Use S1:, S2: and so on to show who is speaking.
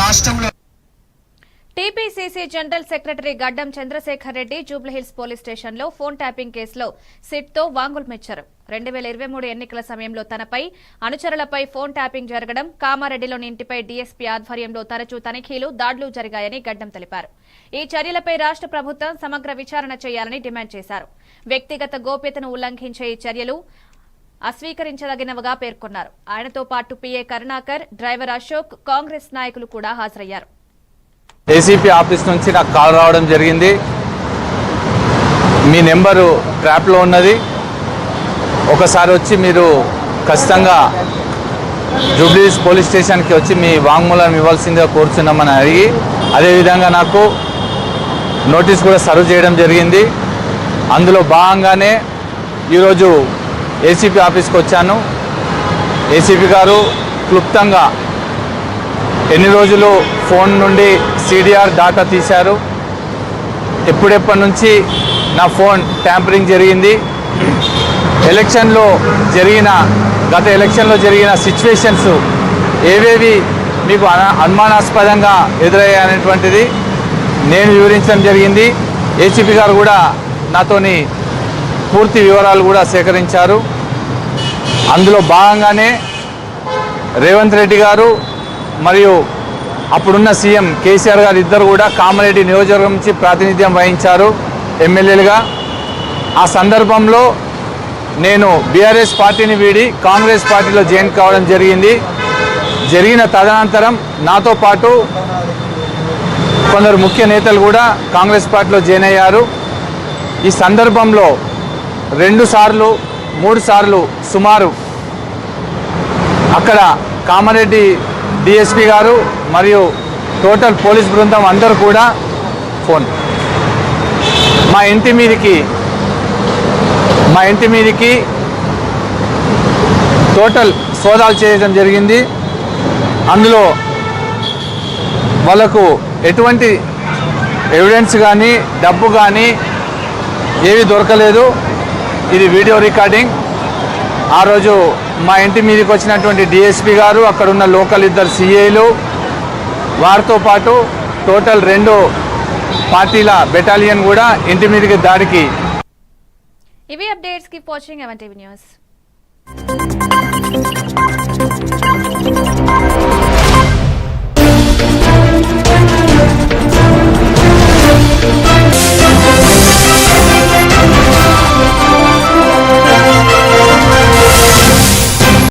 S1: రాష్ట్రంలో
S2: TPCC general secretary గడ్డం Chandrasekhar Reddy Jubilee Hills police స్టేషన్లో ఫోన్ ట్యాపింగ్ కేసులో సిట్తో వాంగ్మూలమిచ్చారు. 2023 ఎన్నికల సమయంలో తనపై అనుచరులపై ఫోన్ ట్యాపింగ్ జరగడం, కామారెడ్డిలోని ఇంటిపై డీఎస్పీ ఆధ్వర్యంలో తరచూ తనిఖీలు, దాడులు జరిగాయని గడ్డం తెలిపారు. ఈ చర్యలపై రాష్ట్ర ప్రభుత్వం సమగ్ర విచారణ చేయాలని డిమాండ్ చేశారు. వ్యక్తిగత గోప్యతను ఉల్లంఘించే ఈ చర్యలు అస్వీకరించదగినవిగా పేర్కొన్నారు. ఆయనతో పాటు పీఏ కరుణాకర్, డ్రైవర్ అశోక్, కాంగ్రెస్ నాయకులు కూడా హాజరయ్యారు.
S3: ఏసీపీ ఆఫీస్ నుంచి నాకు కాల్ రావడం జరిగింది. మీ నెంబరు ట్రాప్లో ఉన్నది, ఒకసారి వచ్చి మీరు ఖచ్చితంగా జూబ్లీహిల్స్ పోలీస్ స్టేషన్కి వచ్చి మీ వాంగ్మూలం ఇవ్వాల్సిందిగా కోరుచున్నామని అడిగి, అదేవిధంగా నాకు నోటీస్ కూడా సర్వ్ చేయడం జరిగింది. అందులో భాగంగానే ఈరోజు ఏసీపీ ఆఫీస్కి వచ్చాను. ఏసీపీ గారు క్లుప్తంగా ఎన్ని రోజులు ఫోన్ నుండి సిడిఆర్ డాటా తీశారు, ఎప్పుడెప్పటి నుంచి నా ఫోన్ ట్యాంపరింగ్ జరిగింది, గత ఎలక్షన్లో జరిగిన సిచ్యువేషన్స్ ఏవేవి మీకు అనుమానాస్పదంగా ఎదురయ్యాయనేటువంటిది నేను వివరించడం జరిగింది. ఏసీపీ గారు కూడా నాతోని పూర్తి వివరాలు కూడా సేకరించారు. అందులో భాగంగానే రేవంత్ రెడ్డి గారు మరియు అప్పుడున్న సీఎం కేసీఆర్ గారు ఇద్దరు కూడా కామారెడ్డి నియోజకవర్గం నుంచి ప్రాతినిధ్యం వహించారు ఎమ్మెల్యేలుగా. ఆ సందర్భంలో నేను బీఆర్ఎస్ పార్టీని వీడి కాంగ్రెస్ పార్టీలో జాయిన్ కావడం జరిగింది. జరిగిన తదనంతరం నాతో పాటు కొందరు ముఖ్య నేతలు కూడా కాంగ్రెస్ పార్టీలో జాయిన్ అయ్యారు. ఈ సందర్భంలో 2 సార్లు 3 సార్లు సుమారు అక్కడ కామారెడ్డి డిఎస్పీ గారు మరియు టోటల్ పోలీస్ బృందం అందరూ కూడా ఫోన్ మా ఇంటి మీదకి టోటల్ సోదాలు చేయడం జరిగింది. అందులో వాళ్ళకు ఎటువంటి ఎవిడెన్స్ కానీ డబ్బు కానీ ఏవి దొరకలేదు. ఇది వీడియో రికార్డింగ్. ఆ రోజు మా ఇంటి మీదకి వచ్చినటువంటి డిఎస్పీ గారు, అక్కడున్న లోకల్ 2 సిఐలు, వారితో పాటు టోటల్ 2 పార్టీల బెటాలియన్ కూడా ఇంటి మీదకి దాడికి.
S2: ఇవి updates. Keep watching MNTV news.